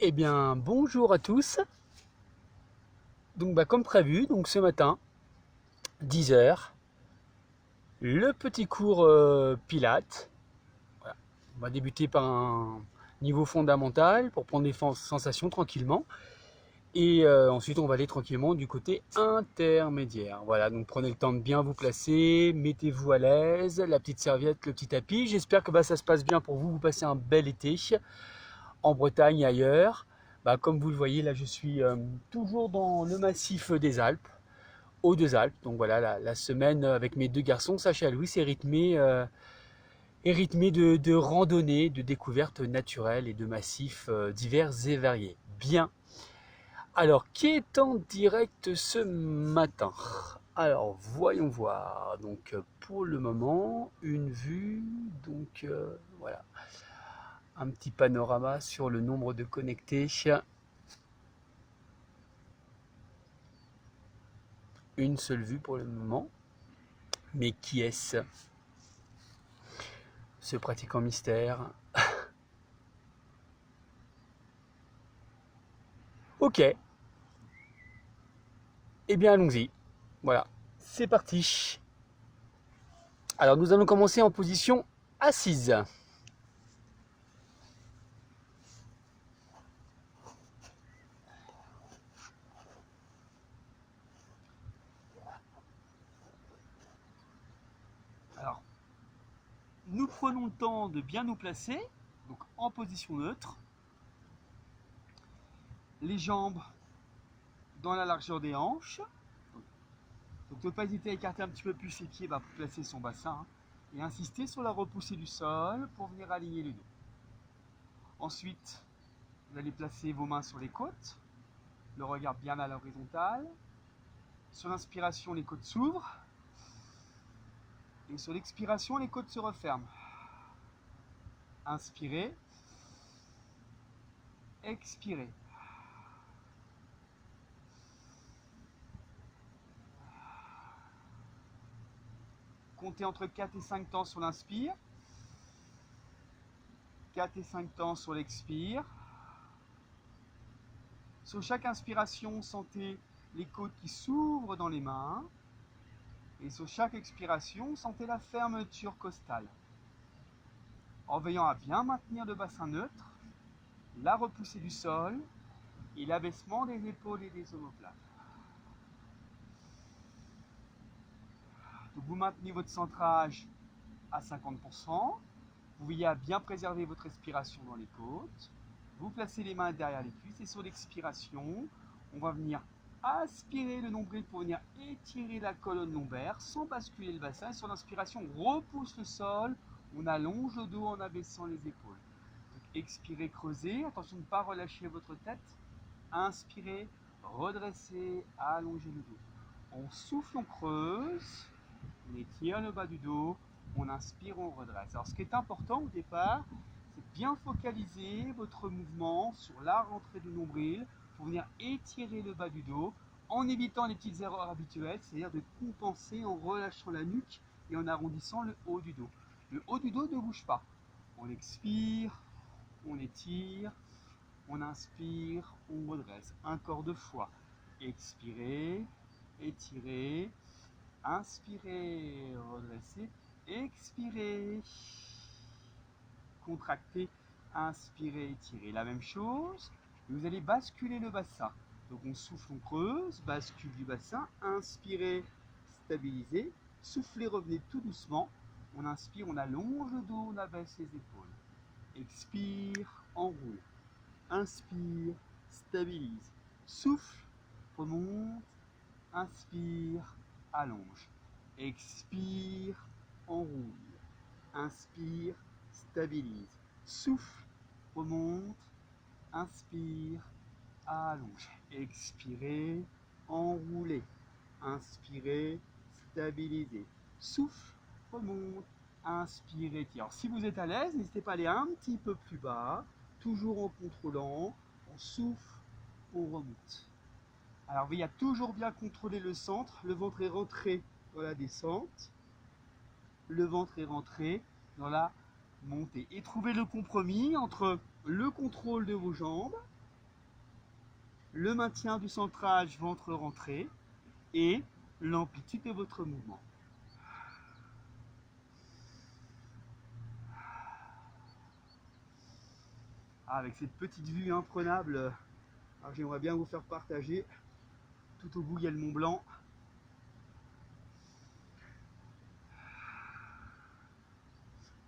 Eh bien, bonjour à tous. Donc, comme prévu, donc ce matin, 10 heures, le petit cours Pilates. Voilà. On va débuter par un niveau fondamental pour prendre des sensations tranquillement. Et ensuite, on va aller tranquillement du côté intermédiaire. Voilà, donc prenez le temps de bien vous placer, mettez-vous à l'aise, la petite serviette, le petit tapis. J'espère que ça se passe bien pour vous. Vous passez un bel été en Bretagne et ailleurs. Comme vous le voyez, là, je suis toujours dans le massif des Alpes, aux deux Alpes. Donc voilà, la semaine avec mes deux garçons, Sacha et Louis, est rythmée de randonnées, de découvertes naturelles et de massifs divers et variés. Bien. Alors, qui est en direct ce matin? Alors, voyons voir. Donc, pour le moment, une vue. Donc, voilà. Un petit panorama sur le nombre de connectés. Une seule vue pour le moment. Mais qui est-ce? Ce pratiquant mystère. Ok. Eh bien, allons-y. Voilà. C'est parti. Alors, nous allons commencer en position assise. Alors, nous prenons le temps de bien nous placer, donc en position neutre. Les jambes dans la largeur des hanches. Donc ne pas hésiter à écarter un petit peu plus ses pieds pour placer son bassin. Et insister sur la repoussée du sol pour venir aligner le dos. Ensuite, vous allez placer vos mains sur les côtes, le regard bien à l'horizontale. Sur l'inspiration, les côtes s'ouvrent. Et sur l'expiration, les côtes se referment. Inspirez. Expirez. Comptez entre 4 et 5 temps sur l'inspire. 4 et 5 temps sur l'expire. Sur chaque inspiration, sentez les côtes qui s'ouvrent dans les mains. Et sur chaque expiration, sentez la fermeture costale. En veillant à bien maintenir le bassin neutre, la repoussée du sol et l'abaissement des épaules et des omoplates. Donc vous maintenez votre centrage à 50%. Vous veillez à bien préserver votre respiration dans les côtes. Vous placez les mains derrière les cuisses et sur l'expiration, on va venir aspirer le nombril pour venir étirer la colonne lombaire sans basculer le bassin. Et sur l'inspiration, on repousse le sol, on allonge le dos en abaissant les épaules. Donc, expirez, creusez. Attention de ne pas relâcher votre tête. Inspirez, redressez, allongez le dos. On souffle, on creuse, on étire le bas du dos. On inspire, on redresse. Alors ce qui est important au départ, c'est de bien focaliser votre mouvement sur la rentrée du nombril pour venir étirer le bas du dos en évitant les petites erreurs habituelles, c'est-à-dire de compenser en relâchant la nuque et en arrondissant le haut du dos. Le haut du dos ne bouge pas. On expire, on étire, on inspire, on redresse. Encore 2 fois. Expirez, étirez, inspirez, redressez. Expirez, contractez, inspirez, étirez. La même chose, vous allez basculer le bassin. Donc on souffle, on creuse, bascule du bassin, inspirez, stabilisez, soufflez, revenez tout doucement. On inspire, on allonge le dos, on abaisse les épaules. Expire, enroule. Inspire, stabilise. Souffle, remonte, inspire, allonge. Expire, enroule. Inspire, stabilise. Souffle, remonte, inspire, allonge. Expirez, enroulez. Inspirez, stabilisez. Souffle, remonte, inspirez, tire. Alors si vous êtes à l'aise, n'hésitez pas à aller un petit peu plus bas, toujours en contrôlant. On souffle, on remonte. Alors veillez à toujours bien contrôler le centre. Le ventre est rentré dans la descente. Le ventre est rentré dans la montée. Et trouvez le compromis entre le contrôle de vos jambes le maintien du centrage ventre-rentrée et l'amplitude de votre mouvement. Avec cette petite vue imprenable, j'aimerais bien vous faire partager. Tout au bout, il y a le Mont Blanc.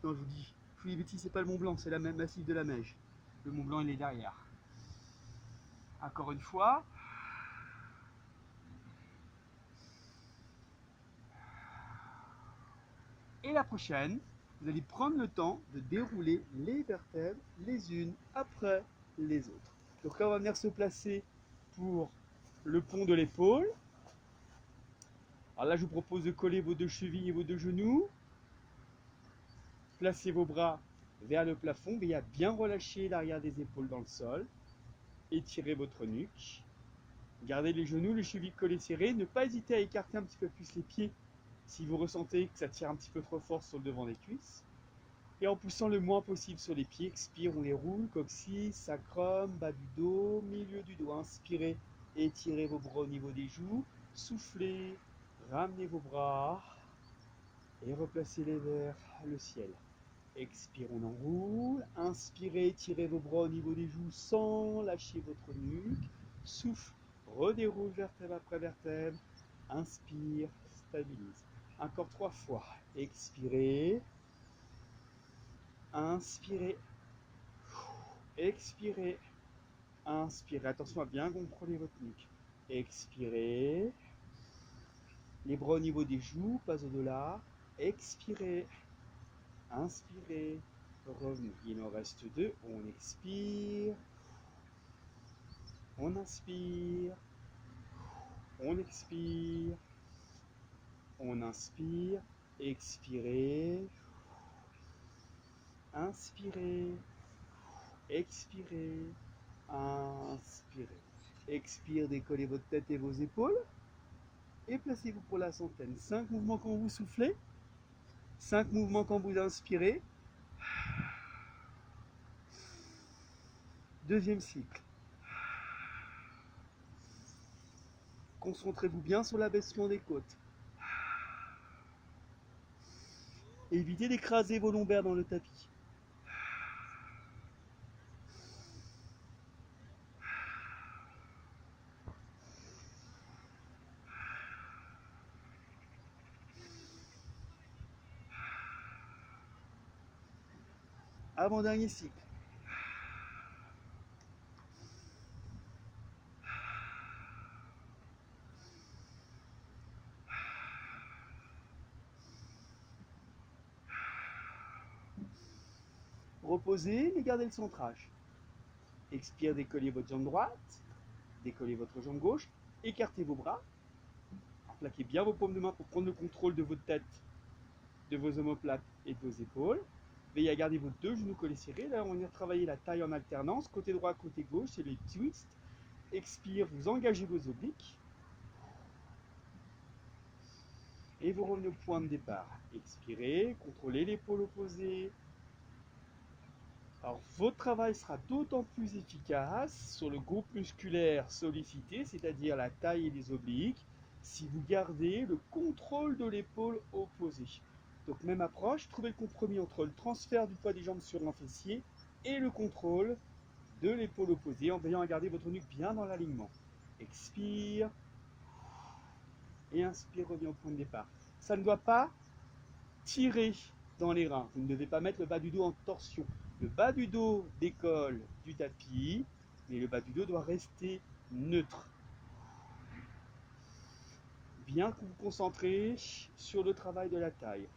Non, je vous dis des bêtises, c'est pas le Mont Blanc, c'est la même massif de la Meije. Le Mont Blanc, il est derrière. Encore une fois. Et la prochaine, vous allez prendre le temps de dérouler les vertèbres les unes après les autres. Donc là, on va venir se placer pour le pont de l'épaule. Alors là, je vous propose de coller vos deux chevilles et vos deux genoux. Placez vos bras vers le plafond, veillez à bien relâcher l'arrière des épaules dans le sol. Étirez votre nuque. Gardez les genoux, les chevilles collées serrées. Ne pas hésiter à écarter un petit peu plus les pieds si vous ressentez que ça tire un petit peu trop fort sur le devant des cuisses. Et en poussant le moins possible sur les pieds, expire, on les roule, coccyx, sacrum, bas du dos, milieu du dos. Inspirez, étirez vos bras au niveau des joues. Soufflez, ramenez vos bras et replacez-les vers le ciel. Expire, on enroule. Inspirez, étirez vos bras au niveau des joues sans lâcher votre nuque. Souffle, redéroule vertèbre après vertèbre. Inspire, stabilise. Encore 3 fois. Expirez. Inspirez. Expirez. Inspirez. Attention à bien contrôler votre nuque. Expirez. Les bras au niveau des joues, pas au-delà. Expirez. Inspirez. Revenez. Il en reste 2. On expire. On inspire. On expire. On inspire. Expirez. Inspirez. Expirez. Inspirez. Expire, décollez votre tête et vos épaules. Et placez-vous pour la centaine. 5 mouvements quand vous soufflez. 5 mouvements quand vous inspirez. Deuxième cycle. Concentrez-vous bien sur l'abaissement des côtes. Évitez d'écraser vos lombaires dans le tapis. Avant-dernier cycle. Reposez, mais gardez le centrage. Expire, décollez votre jambe droite. Décollez votre jambe gauche. Écartez vos bras. Plaquez bien vos paumes de main pour prendre le contrôle de votre tête, de vos omoplates et de vos épaules. Veillez à garder vos deux genoux collés serrés. Là, on va venir travailler la taille en alternance. Côté droit, côté gauche, c'est les twists. Expire, vous engagez vos obliques. Et vous revenez au point de départ. Expirez, contrôlez l'épaule opposée. Alors, votre travail sera d'autant plus efficace sur le groupe musculaire sollicité, c'est-à-dire la taille et les obliques, si vous gardez le contrôle de l'épaule opposée. Donc, même approche, trouvez le compromis entre le transfert du poids des jambes sur un fessier et le contrôle de l'épaule opposée en veillant à garder votre nuque bien dans l'alignement. Expire et inspire, revenez au point de départ. Ça ne doit pas tirer dans les reins. Vous ne devez pas mettre le bas du dos en torsion. Le bas du dos décolle du tapis, mais le bas du dos doit rester neutre. Bien que vous vous concentrez sur le travail de la taille.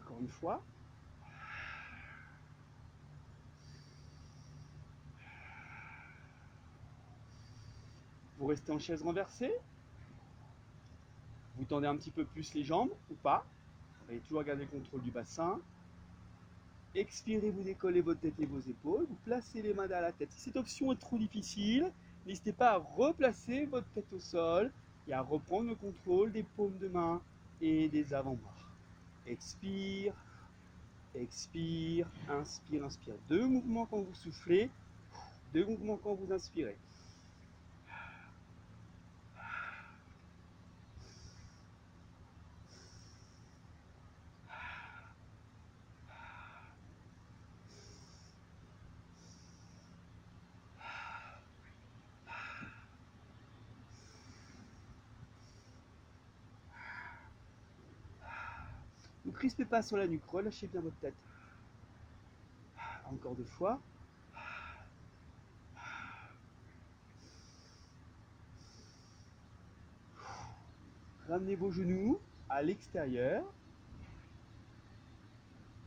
Encore une fois. Vous restez en chaise renversée. Vous tendez un petit peu plus les jambes ou pas. Vous allez toujours garder le contrôle du bassin. Expirez, vous décollez votre tête et vos épaules. Vous placez les mains derrière la tête. Si cette option est trop difficile, n'hésitez pas à replacer votre tête au sol et à reprendre le contrôle des paumes de main et des avant-bras. Expire, expire, inspire, inspire. 2 mouvements quand vous soufflez, 2 mouvements quand vous inspirez. Ne crispez pas sur la nuque, relâchez bien votre tête. Encore 2 fois. Ramenez vos genoux à l'extérieur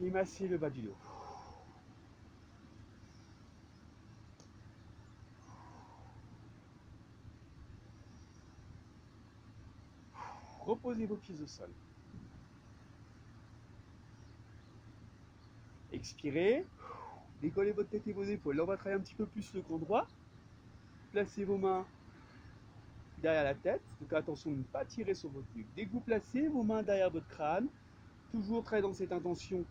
et massez le bas du dos. Reposez vos pieds au sol. Expirez, décollez votre tête et vos épaules. Là, on va travailler un petit peu plus le grand droit. Placez vos mains derrière la tête. Donc attention de ne pas tirer sur votre nuque. Dès que vous placez vos mains derrière votre crâne, toujours très dans cette intention.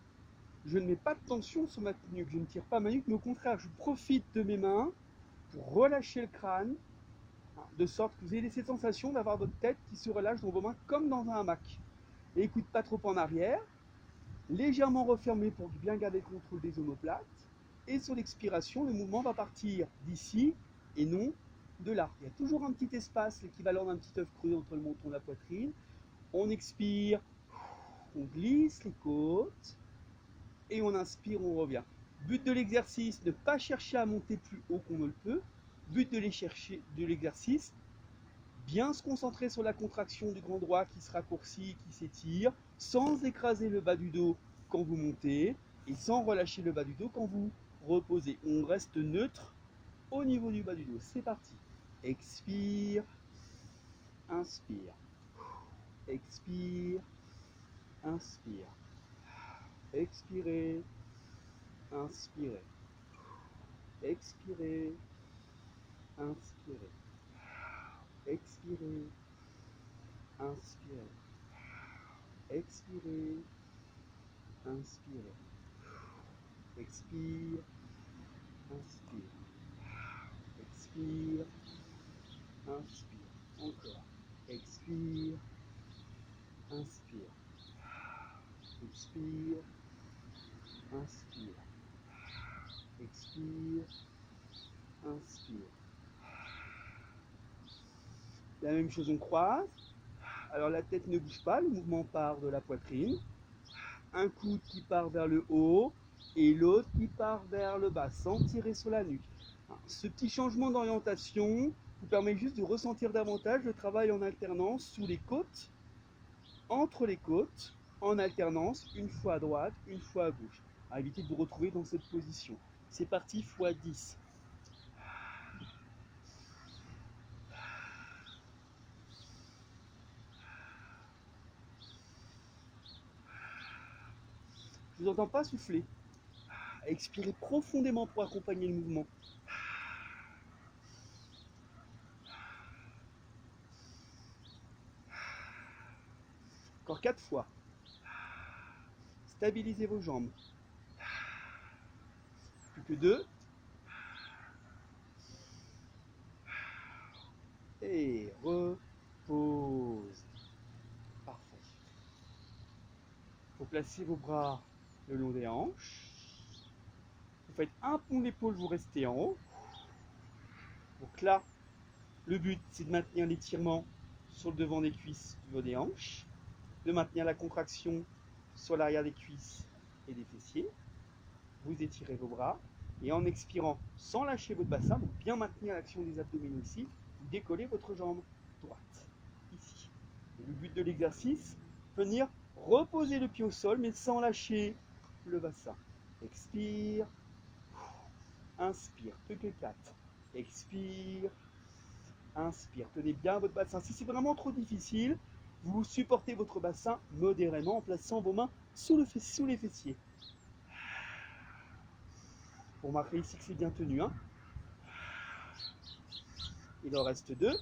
Je ne mets pas de tension sur ma nuque, je ne tire pas ma nuque, mais au contraire, je profite de mes mains pour relâcher le crâne, de sorte que vous ayez cette sensation d'avoir votre tête qui se relâche dans vos mains comme dans un hamac. Et écoute pas trop en arrière, légèrement refermé pour bien garder le contrôle des omoplates. Et sur l'expiration, le mouvement va partir d'ici et non de là. Il y a toujours un petit espace, l'équivalent d'un petit œuf creux entre le menton et la poitrine. On expire, on glisse les côtes et on inspire, on revient. But de l'exercice, ne pas chercher à monter plus haut qu'on ne le peut. But de l'exercice, bien se concentrer sur la contraction du grand droit qui se raccourcit, qui s'étire, sans écraser le bas du dos quand vous montez et sans relâcher le bas du dos quand vous reposez. On reste neutre au niveau du bas du dos. C'est parti. Expire, inspire, expire, inspire, expirez, inspirez, expirez, inspirez, expirez, inspirez, expirez, inspirez, expire, inspire, expire, inspire, encore, expire, inspire, expire, inspire, expire, inspire. La même chose, on croise. Alors la tête ne bouge pas, le mouvement part de la poitrine. Un coude qui part vers le haut et l'autre qui part vers le bas, sans tirer sur la nuque. Ce petit changement d'orientation vous permet juste de ressentir davantage le travail en alternance sous les côtes, entre les côtes, en alternance, une fois à droite, une fois à gauche. À éviter de vous retrouver dans cette position. C'est parti, x 10. Je ne vous entends pas souffler. Expirez profondément pour accompagner le mouvement. Encore 4 fois. Stabilisez vos jambes. Plus que 2. Et repose. Parfait. Vous placez vos bras le long des hanches. Vous faites un pont d'épaule, vous restez en haut. Donc là, le but, c'est de maintenir l'étirement sur le devant des cuisses, du haut des hanches, de maintenir la contraction sur l'arrière des cuisses et des fessiers. Vous étirez vos bras et en expirant, sans lâcher votre bassin, donc bien maintenir l'action des abdominaux ici, vous décollez votre jambe droite, ici. Et le but de l'exercice, venir reposer le pied au sol, mais sans lâcher le bassin. Expire, inspire, plus que 4. Expire, Inspire, tenez bien votre bassin. Si c'est vraiment trop difficile, vous supportez votre bassin modérément en plaçant vos mains sous les fessiers. Pour marquer ici que c'est bien tenu. Hein. Il en reste 2.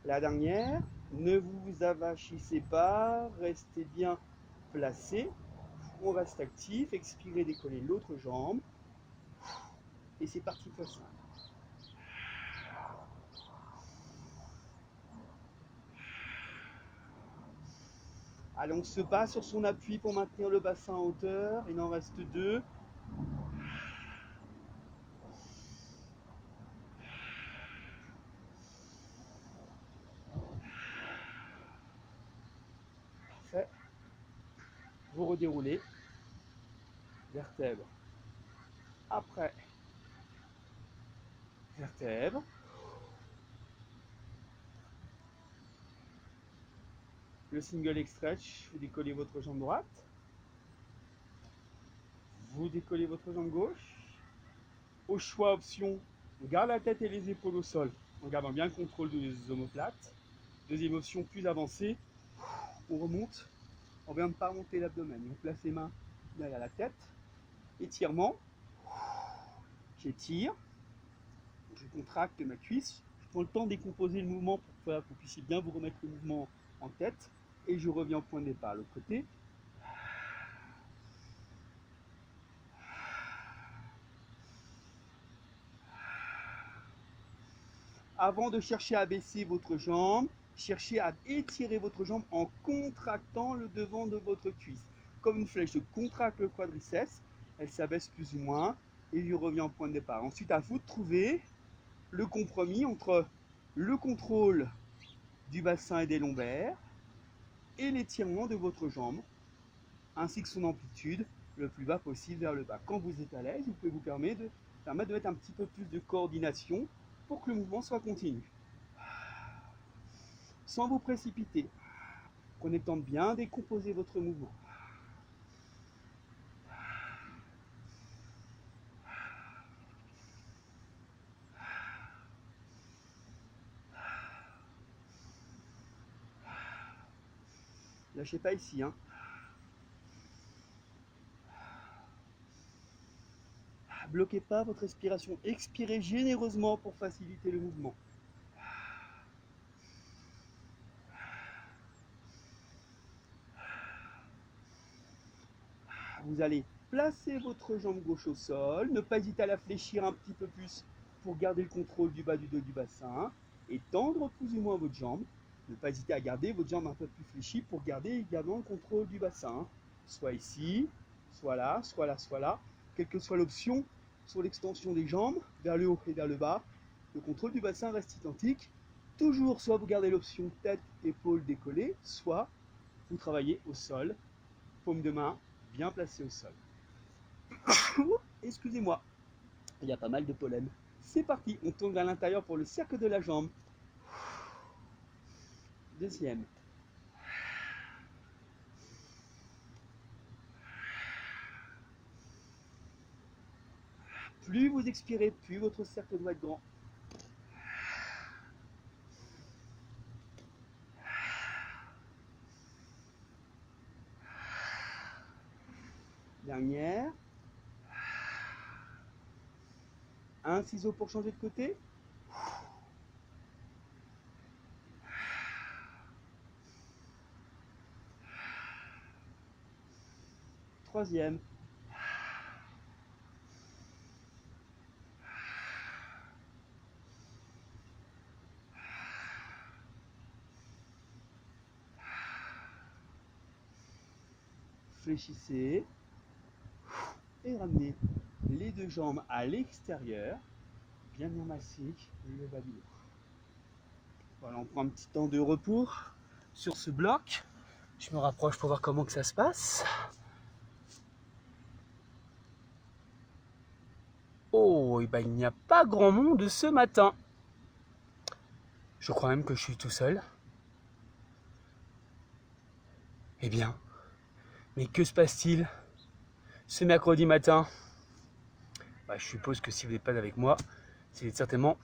La dernière, ne vous avachissez pas, restez bien placé. On reste actif, expirez, décollez l'autre jambe. Et c'est parti pour ça. Allez, on se bat sur son appui pour maintenir le bassin en hauteur. Il en reste 2. Parfait. Vous redéroulez. Vertèbre. Après. Vertèbre. Le single leg stretch. Vous décollez votre jambe droite. Vous décollez votre jambe gauche. Au choix, option, on garde la tête et les épaules au sol en gardant bien le contrôle des omoplates. Deuxième option, plus avancée, on remonte. On vient de pas remonter l'abdomen. On place les mains derrière la tête. Étirement. J'étire. Je contracte ma cuisse. Je prends le temps de décomposer le mouvement pour que vous puissiez bien vous remettre le mouvement en tête. Et je reviens au point de départ. L'autre côté. Avant de chercher à baisser votre jambe, cherchez à étirer votre jambe en contractant le devant de votre cuisse. Comme une flèche, je contracte le quadriceps, elle s'abaisse plus ou moins et je reviens au point de départ. Ensuite, à vous de trouver le compromis entre le contrôle du bassin et des lombaires et l'étirement de votre jambe, ainsi que son amplitude le plus bas possible vers le bas. Quand vous êtes à l'aise, vous pouvez vous permettre de mettre un petit peu plus de coordination pour que le mouvement soit continu. Sans vous précipiter. Prenez le temps de bien décomposer votre mouvement. Lâchez pas ici. Hein. Bloquez pas votre respiration. Expirez généreusement pour faciliter le mouvement. Vous allez placer votre jambe gauche au sol. Ne pas hésiter à la fléchir un petit peu plus pour garder le contrôle du bas du dos du bassin. Et tendre plus ou moins votre jambe. Ne pas hésiter à garder votre jambe un peu plus fléchie pour garder également le contrôle du bassin. Soit ici, soit là, soit là, soit là. Quelle que soit l'option, sur l'extension des jambes, vers le haut et vers le bas, le contrôle du bassin reste identique. Toujours, soit vous gardez l'option tête, épaule décollée, soit vous travaillez au sol, paume de main bien placée au sol. Excusez-moi, il y a pas mal de pollen. C'est parti, on tourne vers l'intérieur pour le cercle de la jambe. Deuxième. Plus vous expirez, plus votre cercle doit être grand. Dernière. Un ciseau pour changer de côté. Troisième. Fléchissez et ramenez les deux jambes à l'extérieur, bien masser le bas du dos. Voilà, on prend un petit temps de repos sur ce bloc. Je me rapproche pour voir comment que ça se passe. Oh, et ben il n'y a pas grand monde ce matin. Je crois même que je suis tout seul. Eh bien, mais que se passe-t-il ce mercredi matin? Je suppose que si vous n'êtes pas avec moi, C'est certainement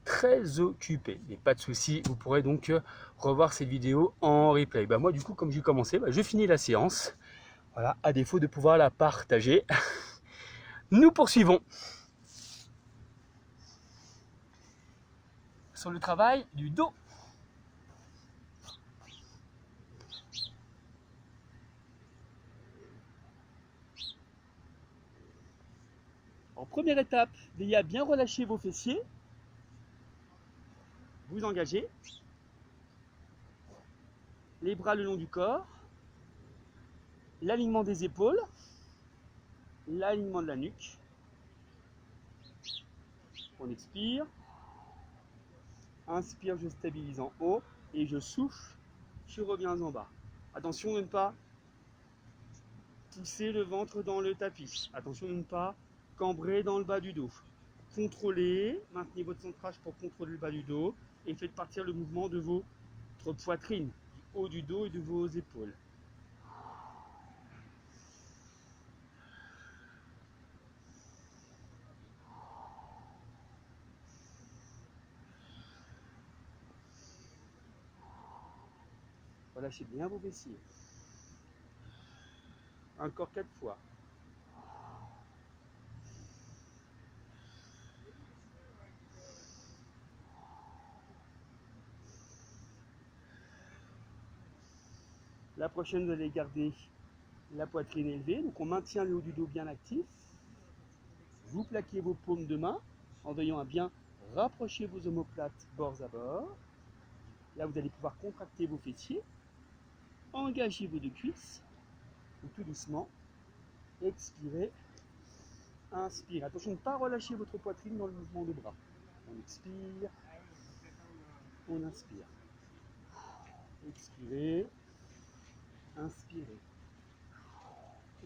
très occupé. Mais pas de souci, vous pourrez donc revoir cette vidéo en replay. Moi du coup, comme j'ai commencé, je finis la séance. Voilà, à défaut de pouvoir la partager. Nous poursuivons sur le travail du dos. En première étape, veillez à bien relâcher vos fessiers. Vous engagez. Les bras le long du corps. L'alignement des épaules. L'alignement de la nuque. On expire. Inspire, je stabilise en haut. Et je souffle, je reviens en bas. Attention de ne pas pousser le ventre dans le tapis. Attention de ne pas cambrer dans le bas du dos. Contrôlez, maintenez votre centrage pour contrôler le bas du dos et faites partir le mouvement de votre poitrine, du haut du dos et de vos épaules. Relâchez bien vos fessiers. Encore 4 fois. La prochaine, vous allez garder la poitrine élevée. Donc on maintient le haut du dos bien actif. Vous plaquez vos paumes de main en veillant à bien rapprocher vos omoplates bords à bord. Là, vous allez pouvoir contracter vos fessiers. Engagez vos deux cuisses. Et tout doucement, expirez. Inspire. Attention de ne pas relâcher votre poitrine dans le mouvement de bras. On expire. On inspire. Expirez. Inspirez.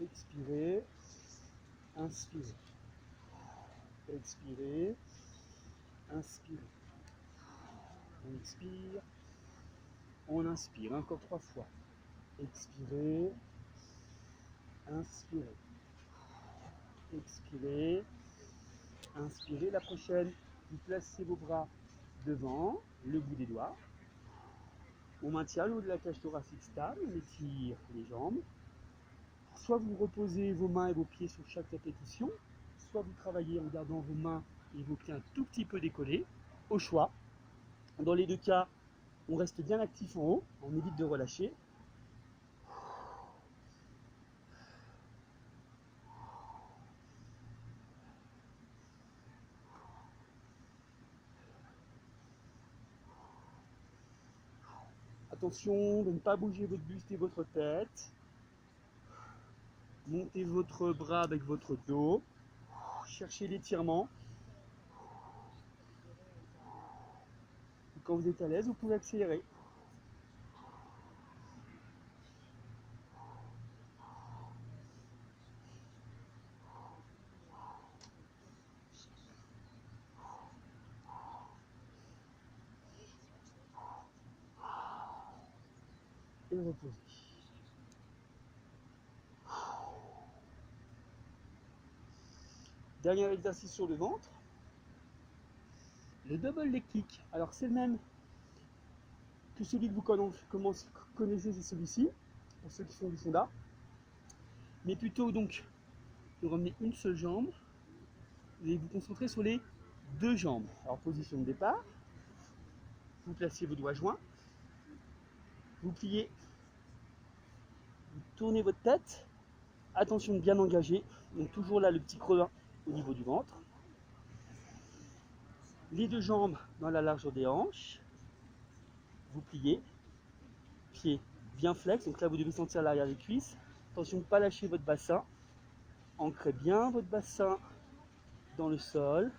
Expirez. Inspirez. Expirez. Inspirez. On expire. On inspire. Encore 3 fois. Expirez. Inspirez. Expirez. Inspirez. La prochaine, vous placez vos bras devant, le bout des doigts. On maintient le haut de la cage thoracique stable, on étire les jambes. Soit vous reposez vos mains et vos pieds sur chaque répétition, soit vous travaillez en gardant vos mains et vos pieds un tout petit peu décollés, au choix. Dans les deux cas, on reste bien actif en haut, on évite de relâcher. Attention de ne pas bouger votre buste et votre tête. Montez votre bras avec votre dos. Cherchez l'étirement. Quand vous êtes à l'aise, vous pouvez accélérer. Et reposez. Dernier exercice sur le ventre. Le double leg kick. Alors c'est le même que celui que vous connaissez, c'est celui-ci, pour ceux qui font du fonda. Mais plutôt donc de ramener une seule jambe et vous concentrer sur les deux jambes. Alors position de départ, vous placez vos doigts joints, vous pliez, vous tournez votre tête, attention de bien engager, donc toujours là le petit creux au niveau du ventre. Les deux jambes dans la largeur des hanches, vous pliez, pieds bien flex, donc là vous devez sentir l'arrière des cuisses. Attention de ne pas lâcher votre bassin, ancrez bien votre bassin dans le sol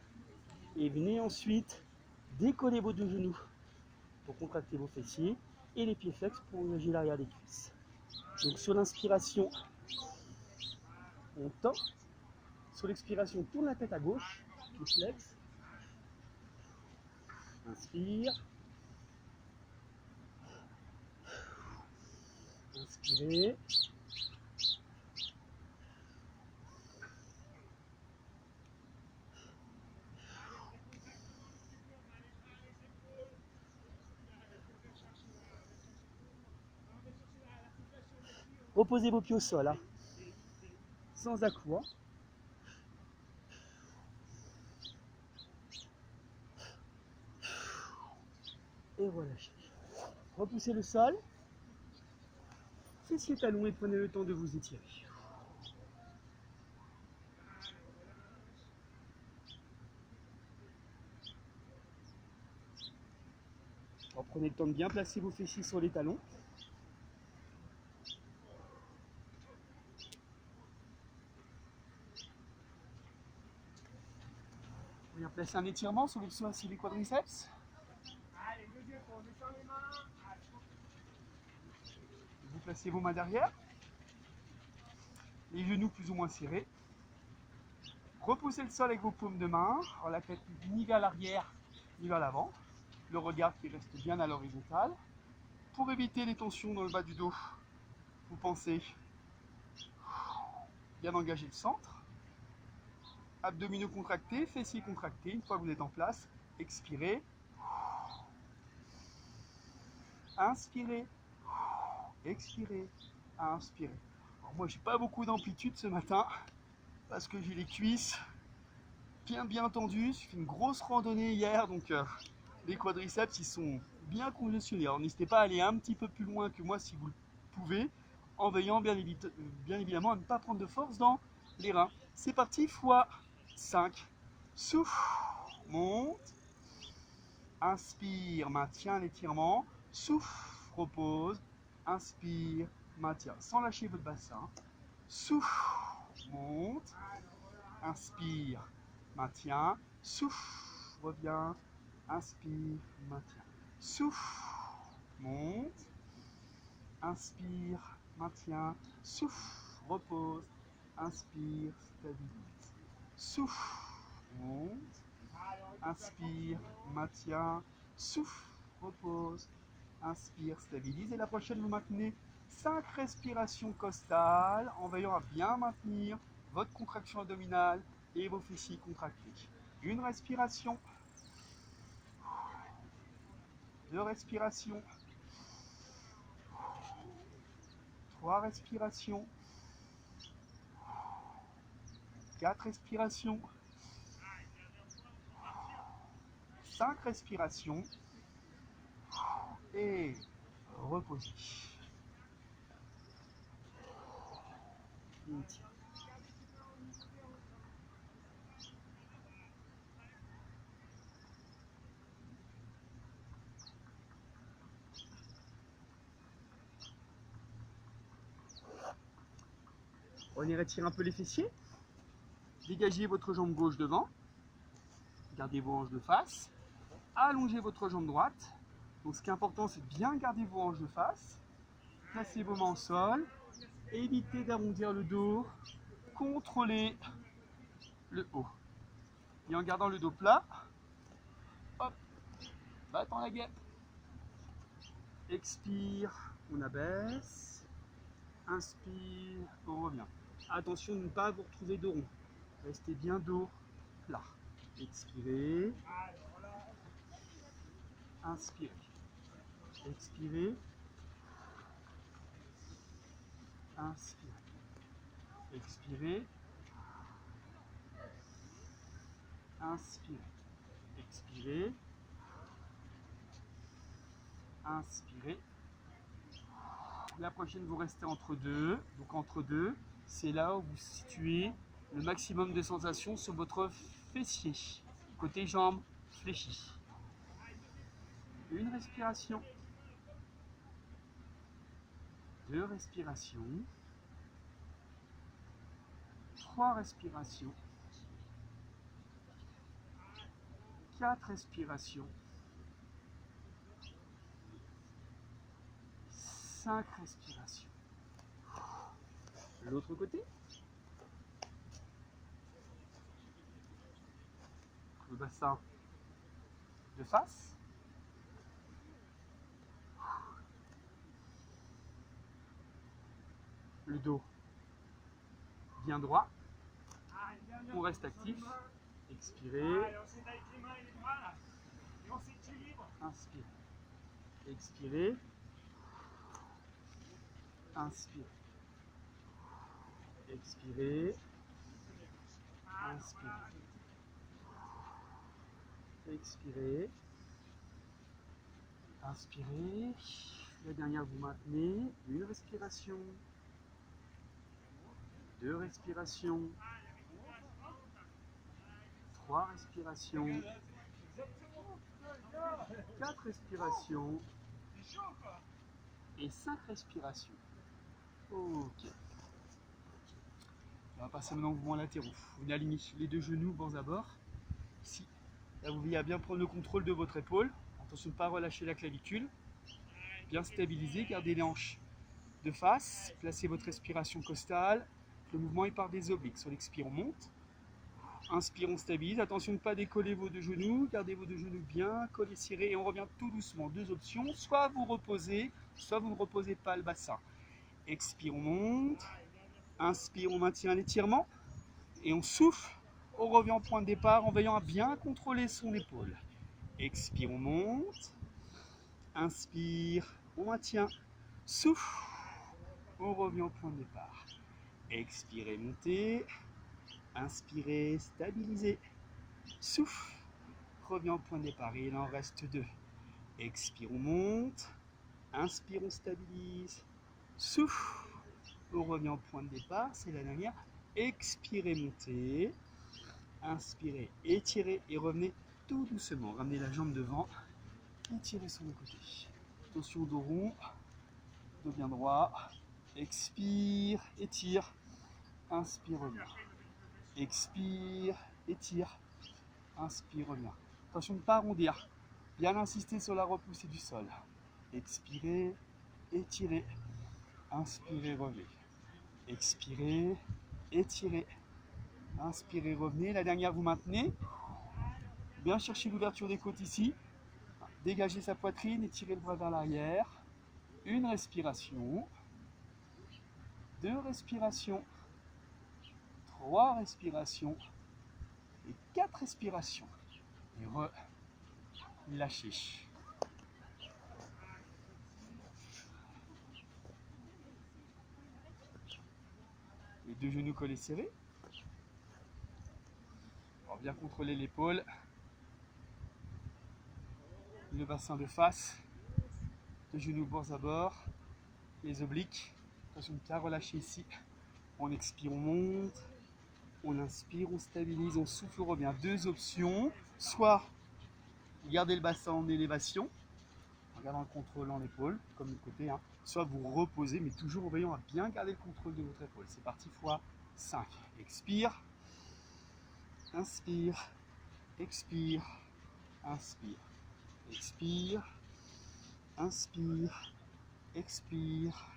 et venez ensuite décoller vos deux genoux pour contracter vos fessiers et les pieds flex pour engager l'arrière des cuisses. Donc sur l'inspiration, on tend. Sur l'expiration, on tourne la tête à gauche, pieds flex. Inspire. Inspirez. Reposez vos pieds au sol, hein. Sans à-coups. Hein. Et relâchez. Repoussez le sol. Fessiers talons et prenez le temps de vous étirer. Alors, prenez le temps de bien placer vos fessiers sur les talons. On vient placer un étirement sur le psoas et les quadriceps. Vous placez vos mains derrière, les genoux plus ou moins serrés. Repoussez le sol avec vos paumes de main, alors la tête ni vers l'arrière ni vers l'avant. Le regard qui reste bien à l'horizontale. Pour éviter les tensions dans le bas du dos, vous pensez bien engager le centre. Abdominaux contractés, fessiers contractés. Une fois que vous êtes en place, expirez. Inspirez. Expirez. Inspirez. Alors moi, j'ai pas beaucoup d'amplitude ce matin parce que j'ai les cuisses bien tendues. J'ai fait une grosse randonnée hier, donc les quadriceps ils sont bien congestionnés. Alors n'hésitez pas à aller un petit peu plus loin que moi si vous le pouvez, en veillant bien évidemment à ne pas prendre de force dans les reins. C'est parti, fois 5. Souffle, monte, inspire, maintient l'étirement, souffle, repose, inspire, maintient, sans lâcher votre bassin. Souffle, monte, inspire, maintient, souffle, reviens, inspire, maintient, souffle, monte, inspire, maintient, souffle, repose, inspire, stabilise, souffle, monte, inspire, maintient, souffle, repose, inspire, stabilise. Et la prochaine, vous maintenez 5 respirations costales en veillant à bien maintenir votre contraction abdominale et vos fessiers contractés. Une respiration, 2 respirations, 3 respirations, 4 respirations, 5 respirations et reposez. On y retire un peu les fessiers. Dégagez votre jambe gauche devant. Gardez vos hanches de face. Allongez votre jambe droite. Donc ce qui est important, c'est de bien garder vos hanches de face. Placez vos mains au sol. Évitez d'arrondir le dos. Contrôlez le haut. Et en gardant le dos plat, hop, battant la guêpe. Expire, on abaisse. Inspire, on revient. Attention de ne pas vous retrouver dos rond. Restez bien dos plat. Expirez. Inspirez. Expirez. Inspirez. Expirez. Inspirez. Expirez. Inspirez. La prochaine, vous restez entre deux. Donc entre deux, c'est là où vous situez le maximum de sensations sur votre fessier. Côté jambes fléchies. Une respiration. 2 respirations. 3 respirations. 4 respirations. 5 respirations. L'autre côté. Le bassin de face. Le dos bien droit. On reste actif. Expirez. Inspirez. Expirez. Inspirez. Expirez. Inspirez. Expirez. Inspirez. La dernière, vous maintenez. Une respiration. Deux respirations. Trois respirations. Quatre respirations. Et 5 respirations. Ok. On va passer maintenant au mouvement latéraux. Vous venez aligner les deux genoux bord à bord. Ici. Là, vous veillez à bien prendre le contrôle de votre épaule. Attention de ne pas relâcher la clavicule. Bien stabiliser, gardez les hanches de face. Placez votre respiration costale. Le mouvement est par des obliques. Sur l'expire, on monte. Inspire, on stabilise. Attention de ne pas décoller vos deux genoux. Gardez vos deux genoux bien collés, serrés. Et on revient tout doucement. Deux options. Soit vous reposez, soit vous ne reposez pas le bassin. Expire, on monte. Inspire, on maintient l'étirement. Et on souffle. On revient au point de départ en veillant à bien contrôler son épaule. Expire, on monte. Inspire, on maintient. Souffle. On revient au point de départ. Expirez, montez. Inspirez, stabilisez. Souffle. Revient au point de départ. Et il en reste deux. Expire, on monte. Inspire, on stabilise. Souffle. On revient au point de départ. C'est la dernière. Expirez, montez. Inspirez, étirez et revenez tout doucement. Ramenez la jambe devant. Étirez sur le côté. Attention, dos rond. Dos bien droit. Expire, étire. Inspire, reviens. Expire, étire. Inspire, reviens. Attention de ne pas arrondir. Bien insister sur la repoussée du sol. Expirez, étirez. Inspirez, revenez. Expirez, étirez. Inspirez, revenez. La dernière, vous maintenez. Bien chercher l'ouverture des côtes ici. Dégagez sa poitrine, étirez le bras vers l'arrière. Une respiration. Deux respirations. Trois respirations. Et 4 respirations. Et relâchez. Les deux genoux collés serrés. Alors bien contrôler l'épaule. Le bassin de face. Les genoux bord à bord. Les obliques. Attention de ne pas relâcher ici. On expire, on monte. On inspire, on stabilise, on souffle, on revient. Deux options. Soit vous gardez le bassin en élévation, en gardant le contrôle en épaule, comme le côté. Soit vous reposez, mais toujours en veillant à bien garder le contrôle de votre épaule. C'est parti, fois 5. Expire. Inspire. Expire. Inspire. Expire. Inspire. Expire.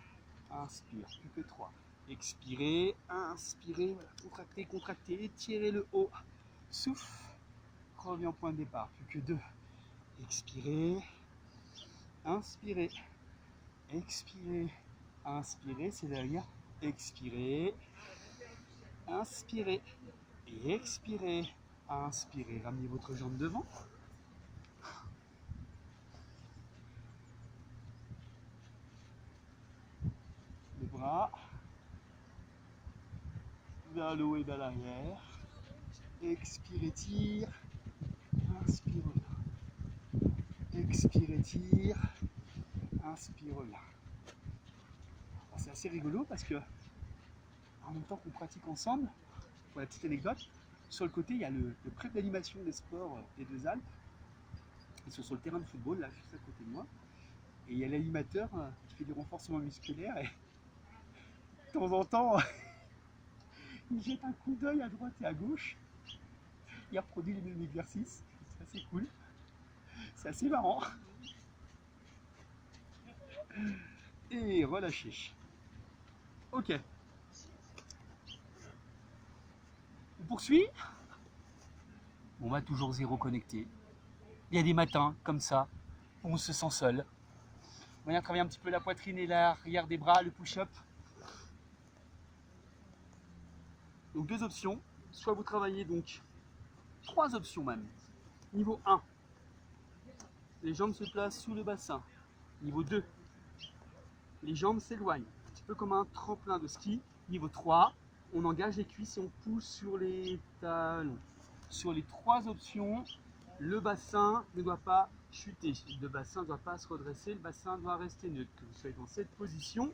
Inspire. Plus que 3. Expirez. Inspirez. Voilà. Contractez, contractez. Étirez le haut. Souffle. Reviens au point de départ. Plus que 2. Expirez. Inspirez. Expirez. Inspirez. C'est derrière. Expirez. Inspirez. Et expirez. Inspirez. Ramenez votre jambe devant. Les bras vers le haut et vers l'arrière. Expire, étire. Inspire, reviens. Expire, étire. Inspire, reviens. C'est assez rigolo parce que en même temps qu'on pratique ensemble, pour la petite anecdote, sur le côté il y a le club d'animation des sports des Deux Alpes. Ils sont sur le terrain de football, là, juste à côté de moi. Et il y a l'animateur qui fait du renforcement musculaire. Et de temps en temps, il jette un coup d'œil à droite et à gauche. Il reproduit les mêmes exercices. C'est assez cool. C'est assez marrant. Et relâchez. Ok. On poursuit. On va toujours zéro connecté. Il y a des matins comme ça où on se sent seul. On va travailler un petit peu la poitrine et l'arrière des bras, le push-up. Donc deux options. Soit vous travaillez donc 3 options même. Niveau 1, les jambes se placent sous le bassin. Niveau 2, les jambes s'éloignent, un petit peu comme un tremplin de ski. Niveau 3, on engage les cuisses et on pousse sur les talons. Sur les 3 options, le bassin ne doit pas chuter, le bassin ne doit pas se redresser, le bassin doit rester neutre. Que vous soyez dans cette position,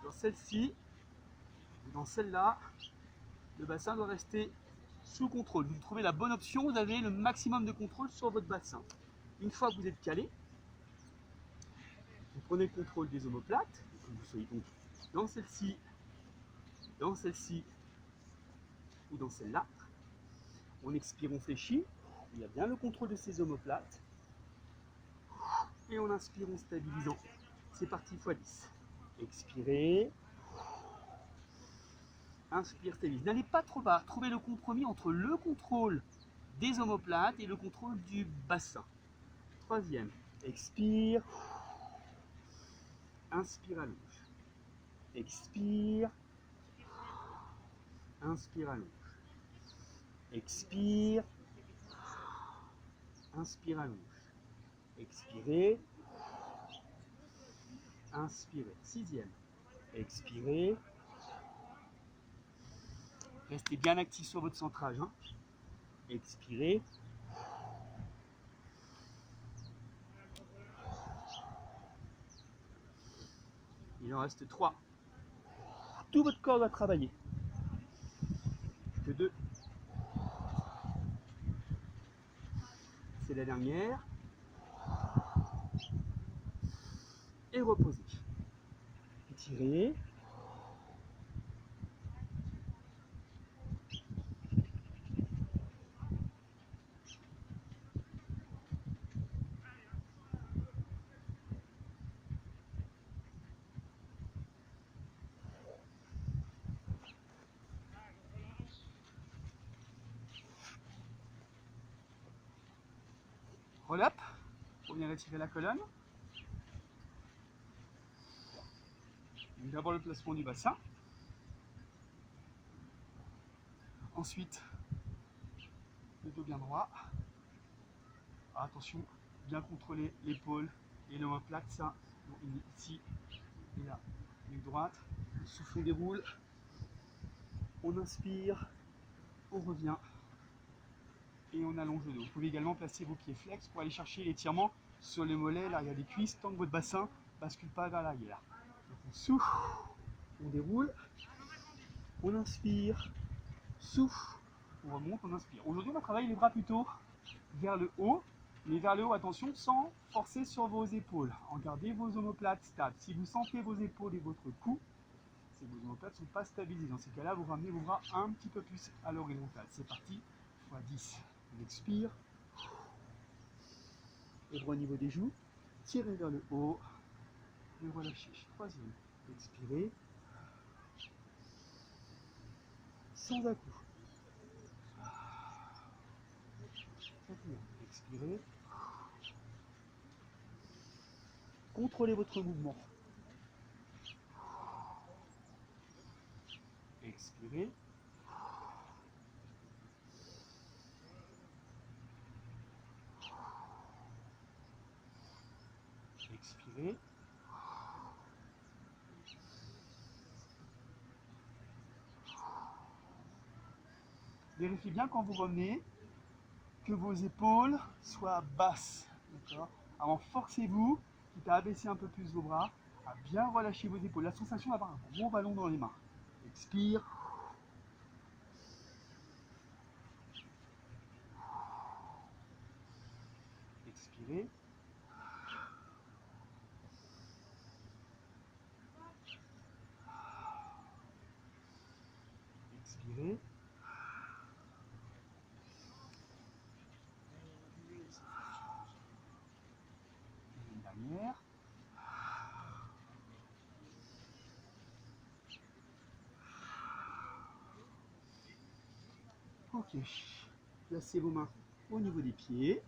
dans celle-ci, ou dans celle-là, le bassin doit rester sous contrôle. Vous trouvez la bonne option, vous avez le maximum de contrôle sur votre bassin. Une fois que vous êtes calé, vous prenez le contrôle des omoplates, que vous soyez donc dans celle-ci ou dans celle-là. On expire, on fléchit, il y a bien le contrôle de ces omoplates. Et on inspire en stabilisant. C'est parti, x10. Expirez. Inspire, stabilise. N'allez pas trop bas. Trouvez le compromis entre le contrôle des omoplates et le contrôle du bassin. 3e. Expire. Inspire, allonge. Expire. Inspire, allonge. Expire. Inspire, allonge. Expirez. Inspirez. 6e. Expirez. Restez bien actif sur votre centrage. Hein. Expirez. Il en reste 3. Tout votre corps doit travailler. Plus que 2. C'est la dernière. Et reposez. Étirez. Roll up. Pour bien retirer la colonne. D'abord le placement du bassin. Ensuite, le dos bien droit. Attention, bien contrôler l'épaule et l'omoplate. Ça, ici et là, nuque droite. Le souffle, on déroule. On inspire. On revient. Et on allonge le dos. Vous pouvez également placer vos pieds flex pour aller chercher l'étirement sur les mollets, l'arrière des cuisses, tant que votre bassin ne bascule pas vers l'arrière. Donc on souffle, on déroule, on inspire, souffle, on remonte, on inspire. Aujourd'hui, on va travailler les bras plutôt vers le haut, mais vers le haut, attention, sans forcer sur vos épaules. En gardez vos omoplates stables. Si vous sentez vos épaules et votre cou, c'est que vos omoplates ne sont pas stabilisées. Dans ces cas-là, vous ramenez vos bras un petit peu plus à l'horizontale. C'est parti, x10. On expire. Et droit au niveau des joues. Tirez vers le haut. Et relâchez. 3e. Expirez. Sans à-coups. 4e. Expirez. Contrôlez votre mouvement. Expirez. Expirez. Vérifiez bien quand vous revenez que vos épaules soient basses. D'accord. Alors forcez-vous, quitte à abaisser un peu plus vos bras, à bien relâcher vos épaules. La sensation d'avoir un gros ballon dans les mains. Expire. Expirez. Expirez. Une dernière. Ok. Placez vos mains au niveau des pieds.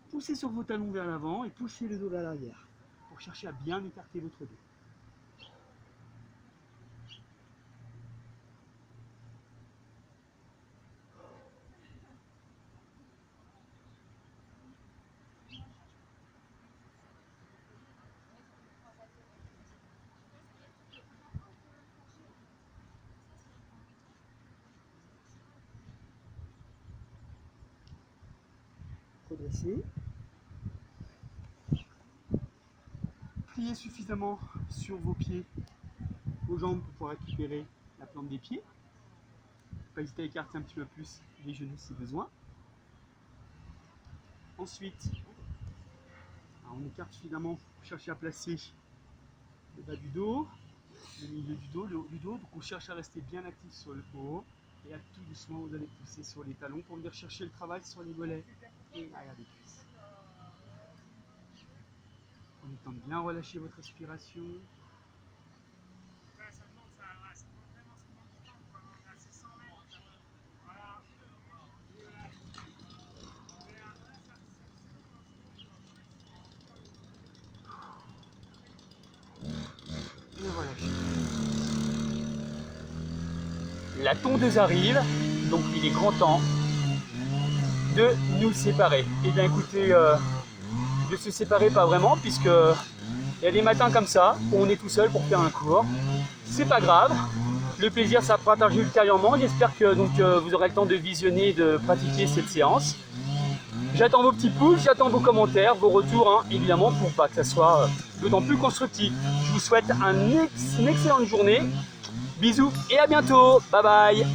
Poussez sur vos talons vers l'avant et poussez le dos vers l'arrière pour chercher à bien écarter votre dos. redresser. Pliez suffisamment sur vos pieds, vos jambes pour pouvoir récupérer la plante des pieds. Pas hésiter à écarter un petit peu plus les genoux si besoin. Ensuite, on écarte suffisamment pour chercher à placer le bas du dos, le milieu du dos, le haut du dos. Donc on cherche à rester bien actif sur le haut. Et à tout doucement, vous allez pousser sur les talons pour venir chercher le travail sur les mollets et l'arrière des cuisses. En étant bien relâcher votre respiration. Et relâchez. La tondeuse arrive, donc il est grand temps de nous séparer. Et bien écoutez, de se séparer pas vraiment, puisque il y a des matins comme ça où on est tout seul pour faire un cours. C'est pas grave, le plaisir ça partage ultérieurement. J'espère que donc, vous aurez le temps de visionner et de pratiquer cette séance. J'attends vos petits pouces, j'attends vos commentaires, vos retours, hein, évidemment, pour pas que ça soit d'autant plus constructif. Je vous souhaite une excellente journée. Bisous et à bientôt. Bye bye.